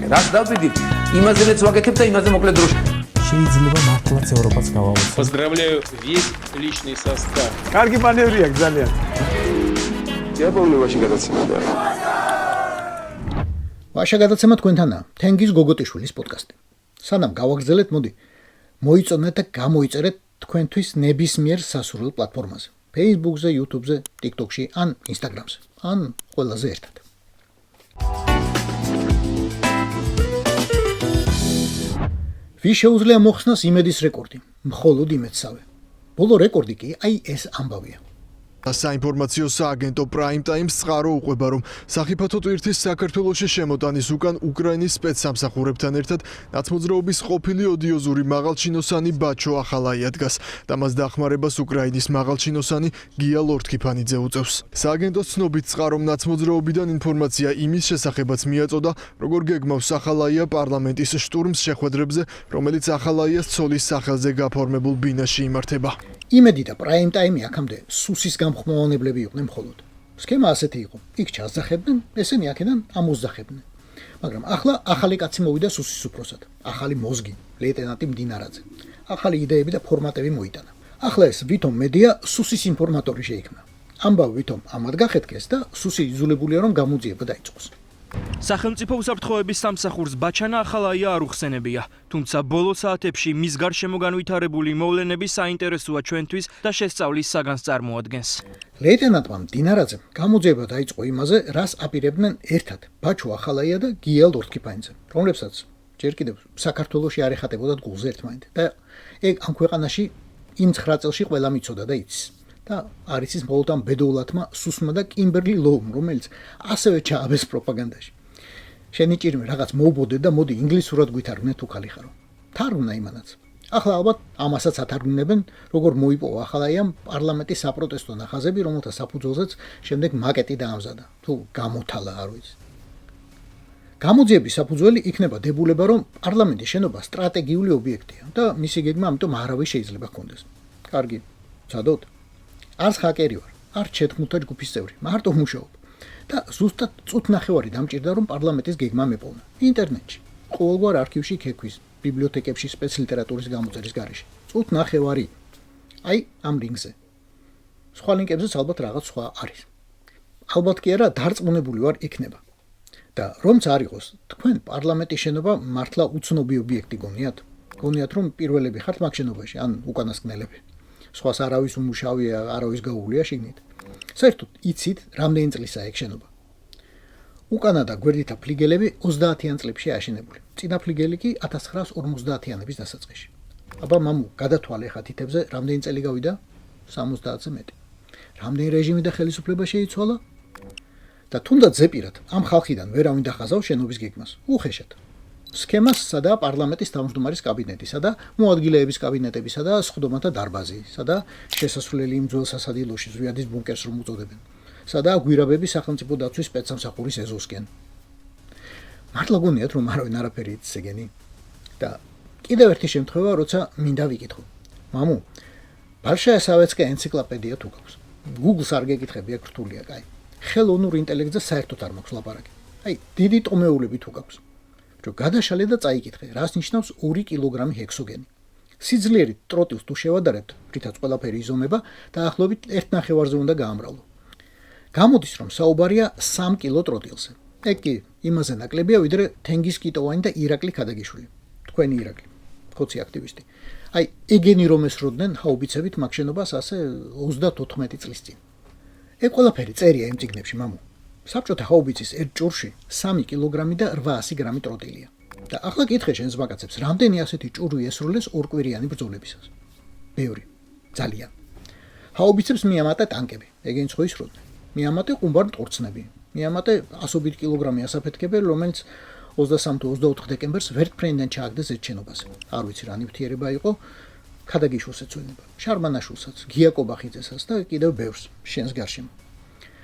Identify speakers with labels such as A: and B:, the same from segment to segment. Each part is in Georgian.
A: რას დავბიდი, იმაზეც ვაკეთებ და იმაზე მოკლედ დროში.
B: შეიძლება მართლაც ევროპაც გავავოცო.
C: Поздравляю весь личный состав.
B: კარგი მანევრია ძალიან.
D: დიაბოლოვაში გადაცემაა.
E: ვაშა გადაცემა თქვენთანაა. თენგიზ გოგოტიშვილის პოდკასტი. სანამ გავაგრძელეთ, მოდი მოიწონეთ და გამოიწერეთ თქვენთვის ნებისმიერ სასურველ პლატფორმაზე. Facebook-ზე, YouTube-ზე, TikTok-ში, ან Instagram-ზე, ან ყველაზე ერთად. ვის შეუძლია მოხსნას იმედის რეკორდი? მხოლოდ იმედსავე. ბოლო რეკორდი კი აი ეს ამბავია.
F: საინფორმაციო სააგენტო Prime Times წყარო უყვება, რომ სახიფათო ტვირთის საქართველოში შემოტანის უკან უკრაინის სპეცსამსახურებთან ერთად ნაცმოძრაობის ყოფილი ოდიოზური მაღალჩინოსანი ბაჩო ახალაია დგას და მას დახმარებას უკრაინის მაღალჩინოსანი გია ლორთქიფანიძე უწევს. სააგენტოს ცნობით წყარომ ნაცმოძრაობიდან ინფორმაცია იმის შესახებაც მიაწოდა, როგორ გეგმავს ახალაია პარლამენტის შტურმს შეხვედრებზე, რომელიც ახალაიას ცოლის სახელზე გაფორმებულ ბინაში იმართება. იმედი და Prime Time აქამდე სუსის გამხმოვანებლები იყვნენ მხოლოდ. სქემა ასეთი იყო. იქ ჩასძახებდნენ, ესენი აქედან ამოძახებდნენ. მაგრამ ახლა ახალი კაცი მოვიდა სუსის უფროსად. ახალი მოზგი, ლეიტენანტი მდინარაძე. ახალი იდეები და ფორმატები მოიტანა. ახლა ეს ვითომ მედია სუსის ინფორმატორი შეიქმნა. ამბავ ვითომ ამად გახეთქეს და სუსი იძულებულია რომ გამოძიება დაიწყოს.
G: სახელმწიფო უსაფრთხოების სამსახურს ბაჩანა ახალაია არ უხსენებია, თუმცა ბოლო საათებში მის გარშემო განვითარებული მოვლენები საინტერესოა ჩვენთვის და შესწავლის საგანს წარმოადგენს. ლეიტენანტმა მდინარაძემ გამოძიება დაიწყო იმაზე, რას აპირებდნენ ერთად ბაჩო ახალაია და გია ლორთქიფანიძე, რომლებსაც ჯერ კიდევ საქართველოში არ ეხატებოდათ გულზე ერთმანეთ და ეგ ამ ქვეყანაში იმ 9 წელში ყველა მიცოდა და იცის. და არის ის მხოლოდ ამ ბედოულათმა სუსმა და კიმბერლი ლოუმ, რომელიც ასევე ჩააბეს პროპაგანდაში. შენი ჭირმე რაღაც მოუბოდე და მოდი ინგლისურად გვითარგმნე თუ ხალი ხარო. თარგმნა იმანაც. ახლა ალბათ ამასაც ათარგმნებენ, როგორ მოიპოვა ახალაიამ პარლამენტის საპროტესტო ნახაზები, რომელთა საფუძველზეც შემდეგ მაკეტი დაამზადა. თუ გამოთალა არ ვიცი. გამოძიების საფუძველი იქნება დებულება, რომ პარლამენტის შენობა სტრატეგიული ობიექტია და მისი გეგმა ამიტომ არავის შეიძლება ჰქონდეს. კარგი, ცადოთ. არც ჰაკერი ვარ, არც ჩეთმუთა ჯგუფის წევრი, მარტო ვმუშაობ. და ზუსტად წუთნახევარი დამჭირდა რომ პარლამენტის გეგმა მეპოვნა. ინტერნეტში, ყოველგვარ არქივში ქეკვის, ბიბლიოთეკებში სპეცლიტერატურის გამოწერის გარეშე. წუთნახევარი. აი ამ ლინკზე. სხვა ლინკებზეც ალბათ რაღაც სხვა არის. ალბათ კი არა, დარწმუნებული ვარ იქნება. და რომც არ იყოს, თქვენ პარლამენტის შენობა მართლა უცნობი ობიექტი გონიათ? გონიათ რომ პირველები ხართ მაგ შენობაში, ან უკანასკნელები. სხვას არავის უმუშავია, არავის გაუვლია შიგნით. საერთოდ იცით, რამდენი წლისაა ეგ შენობა. უკანა და გვერდითა ფლიგელები 30-იან წლებში აშენებული. წინა ფლიგელი კი 1950-იანების დასაწყისში. აბა მამუ, გადათვალე ხა თითებზე, რამდენი წელი გავიდა? 70-ზე მეტი. რამდენი რეჟიმი და ხელისუფლება შეიცვალა? და თუნდაც ზეპირად, ამ ხალხიდან ვერავინ დახაზავს შენობის გეგმას. უხეშად. სქემას სადა პარლამენტის თავმჯდომარის კაბინეტისა და მოადგილეების კაბინეტებისა და სხდომათა დარბაზი, სადა შესასვლელი იმ ძველ სასადილოში ზვიადის ბუნკერს რომ უწოდებენ. სადა გვირაბები სახელმწიფო დაცვის სპეცსამსახურის ეზოსკენ. მართლა გონიათ რომ არავინ არაფერი იცის ეგენი? და კიდევ ერთი შემთხვევა, როცა მინდა ვიკითხო. მამუ, ბარშაია სავეცკა ენციკლოპედია თუ გაქვს. Google-ს არ გეკითხები, აქ რთულია, კაი. ხელოვნურ ინტელექტზე საერთოდ არ მაქვს ლაპარაკი. აი, დიდი ტომეულები თუ გაქვს. რომ გადაშალე და წაიკითხე, რას ნიშნავს 2 კილოგრამი ჰექსოგენი. სიძლიერით ტროტილს თუ შევადარებთ, რითაც ყველაფერი იზომება, დაახლოებით 1.5-ზე უნდა გაამრავლო. გამოდის, რომ საუბარია 3 კილო ტროტილზე. ეგ კი იმაზე ნაკლებია, ვიდრე თენგიზ კიტოვანი და ირაკლი ქადაგიშვილი. თქვენი ირაკლი, ხოცი აქტივისტი. აი, ეგენი რომ ესროდნენ ჰაუბიცებით მაგ შენობას ასე 34 წლის წინ. ეგ ყველაფერი წერია იმ წიგნებში, მამუ. საბჭოთა ჰაუბიცის ერთ ჭურში 3 კილოგრამი და 800 გრამი ტროტილია. და ახლა კითხე შენს მაგაცებს, რამდენი ასეთი ჭურვი ესროლეს ორკვირიანი ბრძოლებისას? ბევრი. ძალიან. ჰაუბიცებს მიამატა ტანკები, ეგენიც ხო ისროდნენ. მიამატა ყუმბარ მტკორცნები. მიამატა 100 კილოგრამი ასაფეთქებელი, რომელიც 23 თუ 24 დეკემბერს ვერტფრენიდან ჩააგდეს ეს შენობას. არ ვიცი რა ნივთიერება იყო, ქადაგიშვილს ეცვენება, შარმანაშვილსაც, გია კობახიძესაც და კიდევ ბევრს შენს გარშემო.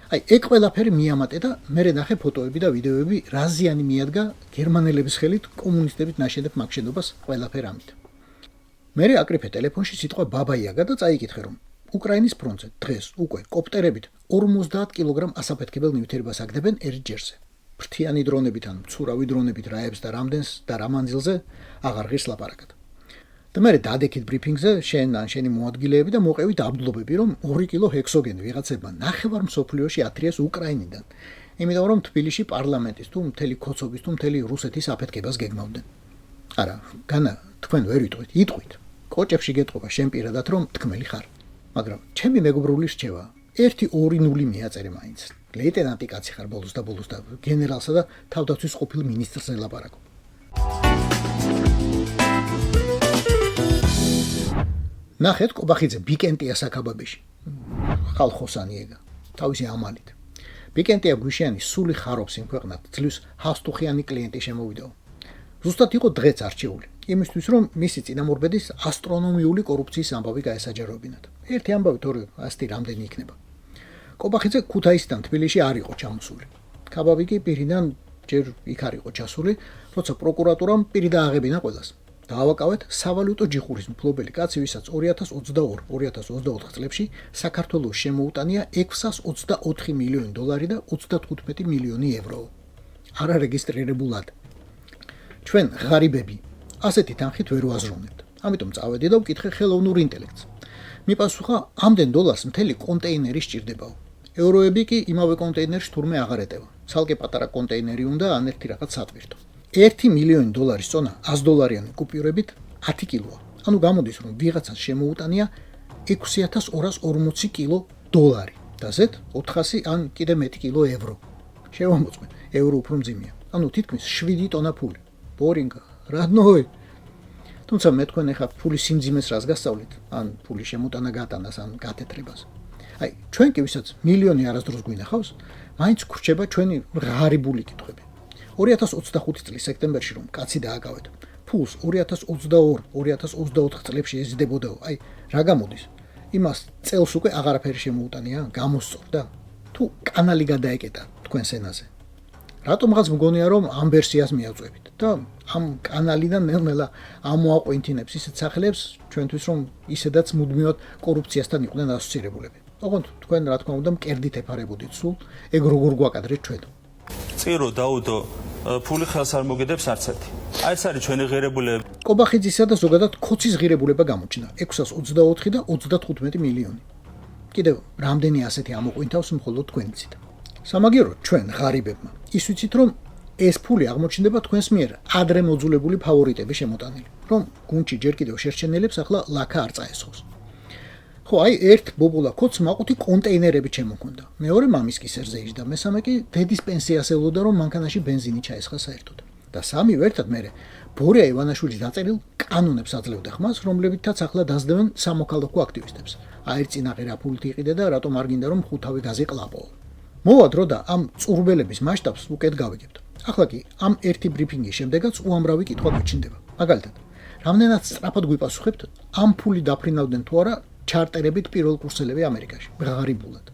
G: აი, ეგ ყველაფერი მიამატე და მერე ნახე ფოტოები და ვიდეოები, რა ზიანი მიადგა გერმანელების ხელით კომუნისტებით ნაშენებ მაგ შენობას ყველაფერ ამით. მერე აკრიფე ტელეფონში სიტყვა ბაბაიაგა და წაიკითხე რომ უკრაინის ფრონტზე დღეს უკვე კოპტერებით 50 კილოგრამ ასაფეთქებელ ნივთიერებას აგდებენ ერთ ჯერზე.
E: ფრთიანი დრონებით ან მცურავი დრონებით რაებს და რამდენს და რა მანძილზე აღარ ღირს ლაპარაკად. და მე დადექით ბრიფინგზე შენ ან შენი მოადგილეები და მოყევით აბდლობები, რომ 2 კილო ჰექსოგენი ვიღაცებმა ნახევარ მსოფლიოში ათრიეს უკრაინიდან. იმიტომ რომ თბილისში პარლამენტის თუ მთელი ქოცობის თუ მთელი რუსეთის აფეთქებას გეგმავდნენ. არა, განა თქვენ ვერ იტყვით, იტყვით. კოჭებში გეტყობა შენ პირადად რომ თქმელი ხარ. მაგრამ ჩემი მეგობრული რჩევა 1-2-0 მიაწერე მაინც. ლეიტენანტი კაცი ხარ ბოლოს და გენერალსა და თავდაცვის ყოფილ მინისტრს ელაპარაკო. ნახეთ კობახიძე ბიკენტია საკაბაბეში. ხალხოსანი ეგა. თავისი ამალით. ბიკენტია გვიშიანი სული ხარობს იმ ქვეყნად, ძლივს ჰასტუხიანი კლიენტი შემოვიდაო. ზუსტად იყო დღეც არჩეული. იმისთვის რომ მისი წინამორბედის ასტრონომიული კორუფციის ამბავი გაესაჯაროებინათ. ერთი ამბავი თორე ასეთი რამდენი იქნება. კობახიძე ქუთაისიდან თბილისში არ იყო ჩამოსული. კაბაბი კი პირიდან ჯერ იქ არ იყო ჩასული, როცა პროკურატურამ პირი დააღებინა ყველას. დაავაკავეთ სავალუტო ჯიხურის მფლობელი კაცი, ვისაც 2022-2024 წლებში საქართველოს შემოუტანია 624 მილიონი დოლარი და 35 მილიონი ევრო. არარეგისტრირებულად. ჩვენ ღარიბები ასეთი თანხით ვერ ვაზროვნებთ. ამიტომ წავედი და ვკითხე ხელოვნურ ინტელექტს. მიპასუხა, ამდენ დოლარს მთელი კონტეინერი სჭირდებაო. ევროები კი იმავე კონტეინერში თურმე აღარ ეტევა. ცალკე პატარა კონტეინერი უნდა ან ერთი რაღაც სატვირთო. 1 მილიონი დოლარის წონა 100 დოლარიანი კუპიურებით 10 კილოა. ანუ გამოდის რომ ვიღაცას შემოუტანია 6240 კილო დოლარი. დასეთ 400 ან კიდე მეტი კილო ევრო. შევამოწმე, ევრო უფრო მძიმეა. ანუ თითქმის 7 ტონა ფული. ბორინგა, რადნოი. თუმცა მე თქვენ ახლა ფულის სიმძიმეს რას გასწავლით? ან ფულის შემოტანა გატანას ან გათეთრებას. აი, ჩვენ კი ვისაც მილიონი არასდროს გვინახავს, მაინც გრჩება ჩვენი ღარიბული კითხვები. 2025 წლის სექტემბერში რომ კაცი დააკავეთ, ფულს 2022-2024 წლებში ეზიდებოდაო. აი, რა გამოდის? იმას წელს უკვე აღარაფერი შემოუტანია, გამოსწორდა? თუ კანალი გადაეკეტა თქვენ სენაზე? რატომღაც მგონია რომ ამ ვერსიას მიაწვევით და ამ კანალიდან ნელ-ნელა ამოაყვინთინებს ისეთ სახელებს ჩვენთვის რომ ისედაც მუდმივად კორუფციასთან იყვნენ ასოცირებულები. ოღონდ თქვენ რა თქმა უნდა მკერდით ეფარებოდით სულ, ეგ როგორ გვაკადრეთ ჩვენ.
H: წირო დაუდო ფული ხელს არ მოგედებს არც ერთი. აი ეს არის ჩვენი ღირებულება.
E: კობახიძისა და ზოგადად ქოცის ღირებულება გამოჩნდა 624 და 35 მილიონი. კიდევ რამდენი ასეთი ამოყვინთავს მხოლოდ თქვენიცით. სამაგიეროდ ჩვენ ღარიბებმა ის ვიცით რომ ეს ფული აღმოჩნდება თქვენს მიერ ადრე მოძულებული ფავორიტები შემოტანილი, რომ გუნჩი ჯერ კიდევ შერჩენილებს ახლა ლაქა არ წაესხოს. ხო, აი ერთ ბობულა ქოც მაყუთი კონტეინერები შემოქონდა. მეორე მამის კისერზე იჯდა, მესამე კი დედის პენსიას ელოდა რომ მანქანაში ბენზინი ჩაესხა საერთოდ. და სამივე ერთად მერე ბორია ივანაშვილის დაწერილ კანონებს აძლევდა ხმას, რომლებითაც ახლა დაძდევენ სამოქალაქო აქტივისტებს. აი წინაღე რა ფულით იყიდე და რატომ არ გინდა რომ ხუთავი გაზი ყლაპო. მოვა დრო და ამ წურბელების მასშტაბს უკეთ გავიგებთ. ახლა კი ამ ერთი ბრიფინგის შემდეგაც უამრავი კითხვა გვიჩნდება. მაგალითად, რამდენად სწრაფად გვიპასუხებთ ამ ფული დაფრინავდნენ თუ არა ჩარტერებით პირველ კურსელები ამერიკაში, ღარიბულად.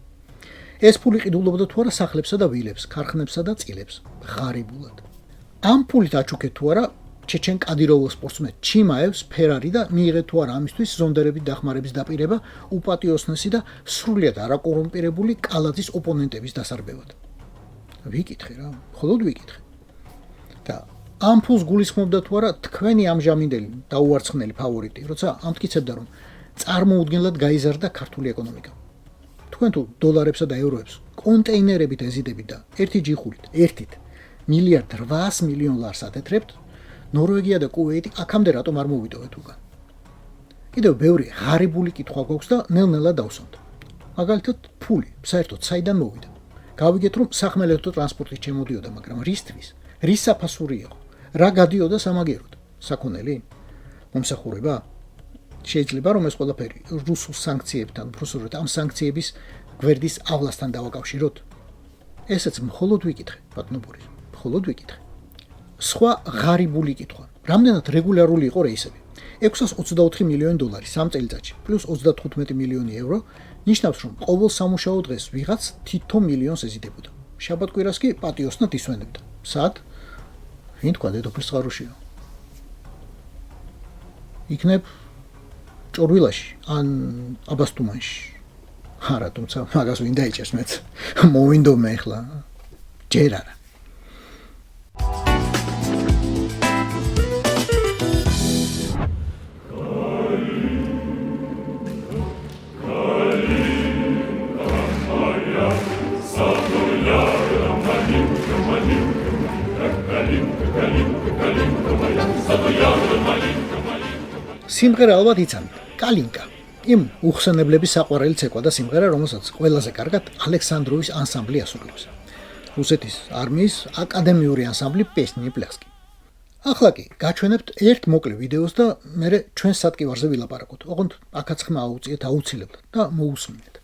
E: ეს ფული ყიდულობდა თუ არა სახლებსა და ვილებს, ქარხნებსა და წილებს, ღარიბულად. ამ ფულით აჩუქეთ თუ არა ჩეჩენ კადიროვოს სპორტსმენ ჩიმაევს ფერარი და მიიღეთ თუ არა ამისთვის ზონდერებით დახმარების დაპირება უპატიოსნესი და სრულიად არაკორუმპირებული კალაძის ოპონენტების დასარბევად. ვიკითხე რა, მხოლოდ ვიკითხე. და ამ ფულს გულისხმობდა თუ არა თქვენი ამჟამინდელი დაუარცხნელი ფავორიტი, როცა ამტკიცებდა რომ წარმოუდგენლად გაიზარდა ქართული ეკონომიკა. თქვენ თუ დოლარებსა და ევროებს კონტეინერებით ეზიდებით და ერთი ჯიხურით, ერთით 1.8 მილიარდ ლარს ათეთრებთ, ნორვეგია და კუვეიტი აქამდე რატომ არ მოვიდოვეთ უკან? კიდევ ბევრი ღარიბული კითხვა გვაქვს და ნელ-ნელა დავსვამთ. მაგალითად, ფული საერთოდ საიდან მოვიდა? გავიგეთ რომ სახმელეთო ტრანსპორტით შემოდიოდა, მაგრამ რისთვის? რის საფასური იყო? რა გადიოდა სამაგიეროდ? საქონელი? მომსახურება? შეიძლება რომ ეს ყველაფერი რუსულ სანქციებთან, უბრალოდ ამ სანქციების გვერდის ავლასთან დავაკავშიროთ? ესეც მხოლოდ ვიკითხე, ბატონო ბორის, მხოლოდ ვიკითხე. სხვა ღარიბული კითხვა. რამდენად რეგულარული იყო რეისები? 624 მილიონი დოლარი 3 წელიწადში, პლუს 35 მილიონი ევრო, ნიშნავს რომ ყოველ სამუშაო დღეს ვიღაც თითო მილიონს ეზიდებოდა. შაბათ-კვირას კი პატიოსნად ისვენებდა. სად? ვინ თქვა დედოფლის წყაროშია? იქნებ ჭორვილაში ან აბასთუმანში. არა, თუმცა მაგას ვინ დაიჭერს მეც. მოვინდომე ახლა. ჯერ არა. სიმღერა ალბათ იცანით, კალინკა. იმ უხსენებლების საყვარელი ცეკვა და სიმღერა, რომელსაც ყველაზე კარგად ალექსანდროვის ანსამბლი ასრულებს. რუსეთის არმიის აკადემიური ანსამბლი პესნიე პლასკი. ახლა კი გაჩვენებთ ერთ მოკლე ვიდეოს და მერე ჩვენ სატკივარზე ვილაპარაკოთ. ოღონდ აქაც ხმა აუწიეთ აუცილებლად და მოусმინეთ.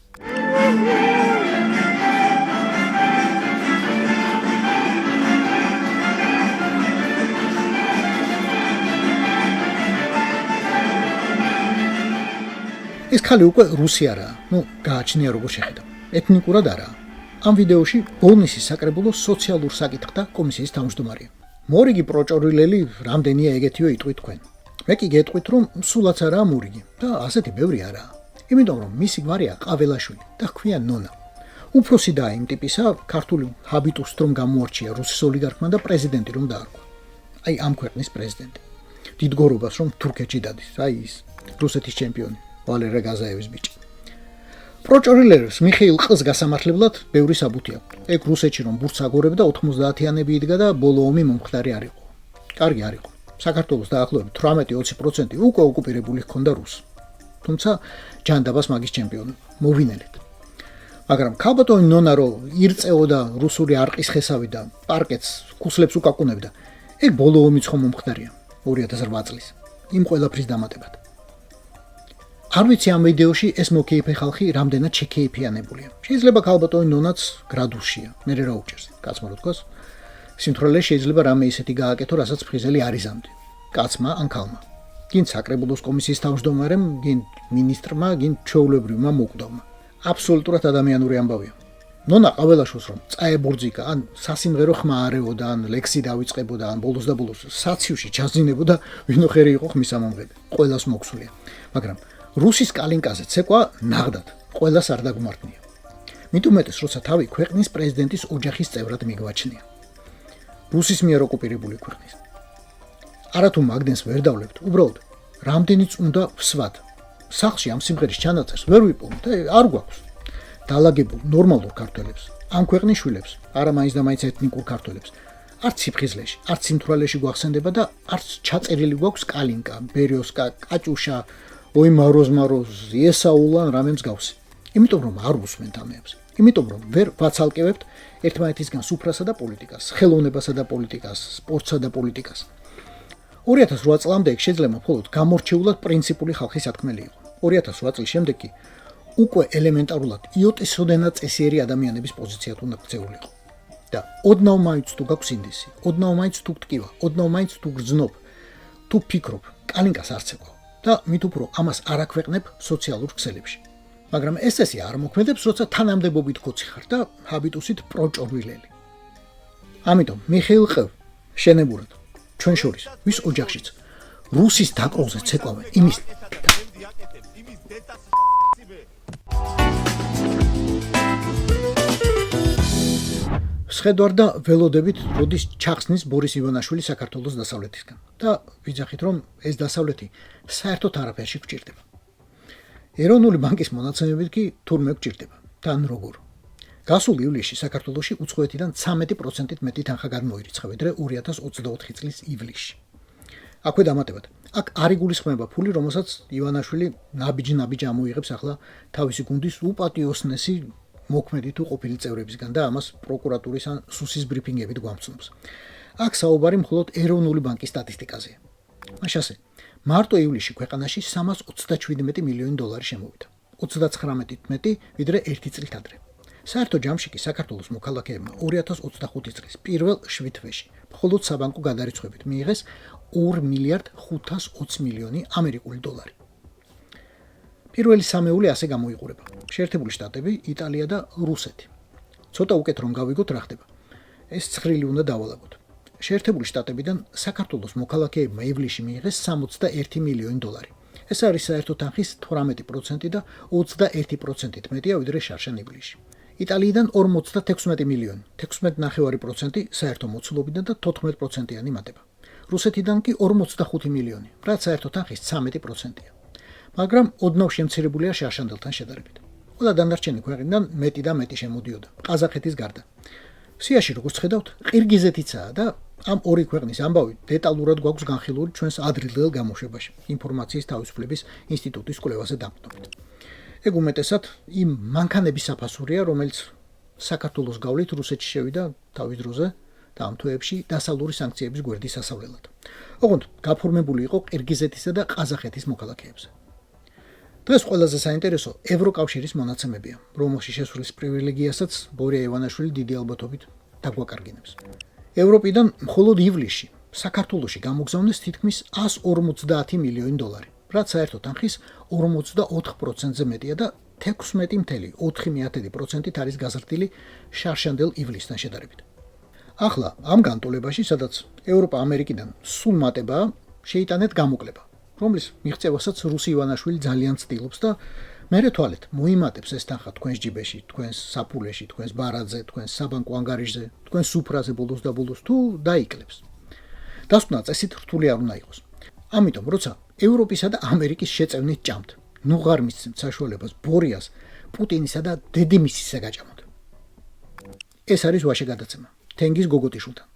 E: ეს ხალი უკვე რუსი არაა, გააჩნია როგორ შეხედა. ეთნიკურად არაა. ამ ვიდეოში ბოლნისის საკრებულოს სოციალურ საკითხთა კომისიის თავმჯდომარეა. მორიგი პროჭორილელი რამდენია ეგეთივე იტყვით თქვენ. მე კი გეტყვით, რომ სულაც არაა მორიგი და ასეთი ბევრი არაა. იმიტომ რომ მისი გვარია ყაველაშვილი და ჰქვია ნონა. უფროსი და იმ ტიპისა ქართული ჰაბიტუსით რომ გამოარჩია რუსის ოლიგარქმა და პრეზიდენტი რომ დაარქვა. აი ამ ქვეყნის პრეზიდენტი. დიდგორობას რომ თურქეთში დადის, აი ის რუსეთის ჩემპიონი. ვალერე გაზაევის ბიჭი. პროჭორილერს მიხეილ ყს გასამართლებლად ბევრი საბუთი აქვს. ეგ რუსეთში რომ ბურთს აგორებდა 90-იანები იდგა და ბოლო ომი მომხდარი არ იყო. კარგი არ იყო. საქართველოს დაახლოებით 18-20% უკვე ოკუპირებული ჰქონდა რუსს. თუმცა ჯანდაბას მაგის ჩემპიონი მოვინელეთ. მაგრამ ქალბატონი ნონა რო ირწეოდა რუსული არყის ხესავი და პარკეტს ქუსლებს უკაკუნებდა. ეგ ბოლო ომიც ხომ მომხდარია 2008 წლის. იმ ყველაფრის დამატებად. არ ვიცი ამ ვიდეოში ეს მოკეიფე ხალხი რამდენად შეკეიფიანებულია. შეიძლება ქალბატონი ნონაც გრადუსშია, მე რა უჭერს, კაცმა რო თქვას. სიმთვრალე შეიძლება რამე ისეთი გააკეთო, რასაც ფხიზელი არ იზამდი. კაცმა ან ქალმა. გინ საკრებულოს კომისიის თავმჯდომარემ, გინ მინისტრმა, გინ ჩვეულებრივმა მოკვდავმა. აბსოლუტურად ადამიანური ამბავია. ნონა ყაველაშოს რომ წაებურძიკა, ან სასიმღერო ხმა არეოდა, ან ლექსი დავიწყებოდა, ან ბოლოს და ბოლოს საცივში ჩაზინებოდა, ვინოხერი იყო ხმის ამომღები. ყველას მოქსულია. მაგრამ რუსის კალინკაზე ცეკვა ნაღდად ყველას არ დაგმართნია. მით უმეტეს, როცა თავი ქვეყნის პრეზიდენტის ოჯახის წევრად მიგვაჩნია. რუსის მიერ ოკუპირებული ქვეყნის. არათუ მაგდენს ვერ დავლებთ, უბრალოდ რამდენიც უნდა ვსვათ. სახლში ამ სიმღერის ჩანაწერს ვერ ვიპოვოთ, არ გვაქვს. დალაგებულ ნორმალურ ქართველებს, ამ ქვეყნის შვილებს, არა მაინც და მაინც ეთნიკურ ქართველებს. არც სიფხიზლეში, არც სიმთვრალეში გვახსენდება და არც ჩაწერილი გვაქვს კალინკა, ბერიოსკა, კაჭუშა, ой мороз ესაულან რამე მსგავსი. იმიტომ რომ არ უსმენთ ამებს. იმიტომ რომ ვერ ვაცალკევებთ ერთმანეთისგან სუფრასა და პოლიტიკას, ხელოვნებასა და პოლიტიკას, სპორტსა და პოლიტიკას. 2008 წლამდე ეგ შეიძლება მხოლოდ გამორჩეულად პრინციპული ხალხის სათქმელი იყო. 2008 წლის შემდეგ კი უკვე ელემენტარულად იოტისოდენა წესიერი ადამიანების პოზიციად უნდა ქცეულიყო. და ოდნავ მაინც თუ გაქვს ინდისი, ოდნავ მაინც თუ გტკივა, ოდნავ მაინც თუ გრძნობ, თუ ფიქრობ, კალინკას არ ცეკვა. და მით უფრო ამას არ აქვეყნებ სოციალურ ქსელებში. მაგრამ ეს წესი არ მოქმედებს, როცა თანამდებობით ქოცი ხარ და ჰაბიტუსით პროჭორილელი. ამიტომ მიხეილ ყ შენებურად ჩვენ შორის ვის ოჯახშიც რუსის დაკროლზე ცეკვავენ იმის შეხედვარ და ველოდებით როდის ჩახსნის ბორის ივანაშვილი საქართველოს დასავლეთისგან და ვიძახით რომ ეს დასავლეთი საერთოდ არაფერში გვჭირდება. ეროვნული ბანკის მონაცემებით კი თურმე გვჭირდება. თან როგორ? გასულ ივლისში საქართველოში უცხოეთიდან 13%-ით მეტი თანხა გადმოირიცხა, ვიდრე 2024 წლის ივლისში. აქვე დამატებად, აქ არ იგულისხმება ფული, რომელსაც ივანაშვილი ნაბიჯ ამოიღებს ახლა თავისი გუნდის უპატიოსნესი მოქმედი თუ ყოფილი წევრებისგან და ამას პროკურატურის ან სუსის ბრიფინგებით გვამცნობს. აქ საუბარი მხოლოდ ეროვნული ბანკის სტატისტიკაზეა. მაშასე, მარტო ივლისში ქვეყანაში 327 მილიონი დოლარი შემოვიდა. 39-ით მეტი, ვიდრე ერთი წლით ადრე. საერთო ჯამში კი საქართველოს მოქალაქეებმა 2025 წლის პირველ 7 თვეში მხოლოდ საბანკო გადარიცხვებით მიიღეს 2 მილიარდ 520 მილიონი ამერიკული დოლარი. პირველი სამეული ასე გამოიყურება. შეერთებული შტატები, იტალია და რუსეთი. ცოტა უკეთ რომ გავიგოთ რა ხდება. ეს ცხრილი უნდა დავალაგოთ. შეერთებული შტატებიდან საქართველოს მოქალაქეებმა ივლისში მიიღეს 61 მილიონი დოლარი. ეს არის საერთო თანხის 18% და 21%-ით მეტია ვიდრე შარშან ივლისში. იტალიიდან 46 მილიონი, 16.5% საერთო მოცულობიდან და 14%-იანი მატება. რუსეთიდან კი 45 მილიონი, რაც საერთო თანხის 13%-ია. მაგრამ ოდნავ შემცირებულია შარშანდელთან შედარებით. ყველა დანარჩენი ქვეყნიდან მეტი და მეტი შემოდიოდა, ყაზახეთის გარდა. სიაში როგორც ხედავთ, ყირგიზეთიცაა და ამ ორი ქვეყნის ამბავი დეტალურად გვაქვს განხილული ჩვენს ადრინდელ გამოშვებაში, ინფორმაციის თავისუფლების ინსტიტუტის კვლევაზე დამკვიდრებით. ეგ უმეტესად იმ მანქანების საფასურია, რომელიც საქართველოს გავლით რუსეთში შევიდა თავის დროზე და ამ თვეებში დასავლური სანქციების გვერდის სასავლელად. ოღონდ გაფორმებული იყო ყირგიზეთისა და ყაზახეთის მოქალაქეებზე. დღეს ყველაზე საინტერესო ევროკავშირის მონაცემებია, რომელში შესვლის პრივილეგიასაც ბორია ივანაშვილი დიდი ალბათობით დაგვაკარგინებს. ევროპიდან მხოლოდ ივლისში საქართველოში გამოგზავნეს თითქმის 150 მილიონი დოლარი, რაც საერთო თანხის 44%-ზე მეტია და 16.4%-ით არის გაზრდილი შარშანდელ ივლისთან შედარებით. ახლა ამ განტოლებაში, სადაც ევროპა ამერიკიდან სულ მატებაა, შეიტანეთ გამოკლება, რომლის მიღწევასაც რუსი ივანაშვილი ძალიან ცდილობს და მერე თვალეთ მოიმატებს ეს თანხა თქვენს ჯიბეში, თქვენს საფულეში, თქვენს ბარათზე, თქვენს საბანკო ანგარიშზე, თქვენს სუფრაზე ბოლოს და ბოლოს თუ დაიკლებს. დასკვნა წესით რთული არ უნდა იყოს. ამიტომ, როცა ევროპისა და ამერიკის შეწევნით ჭამთ, ნუ ღარ მისცემთ საშუალებას ბორიას პუტინისა და დედიმისისა გაჭამოთ. ეს არის ვაშე გადაცემა თენგიზ გოგოტიშვილთან.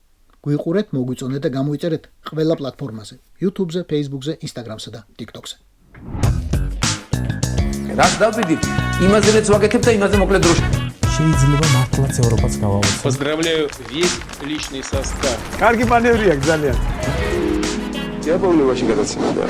E: გვიყურეთ, მოგვიწონეთ და გამოიწერეთ ყველა პლატფორმაზე: YouTube-ზე, Facebook-ზე, Instagram-სა და TikTok-ზე.
A: რაც დავდივით, იმაზეც ვაკეთებ და იმაზე მოკლედ დროშა.
B: შეიძლება მართლაც ევროპაც გავავოცოთ.
C: Поздравляю весь личный состав.
B: კარგი მანევრია ძალიან.
D: Я помню ваши გადაცემა და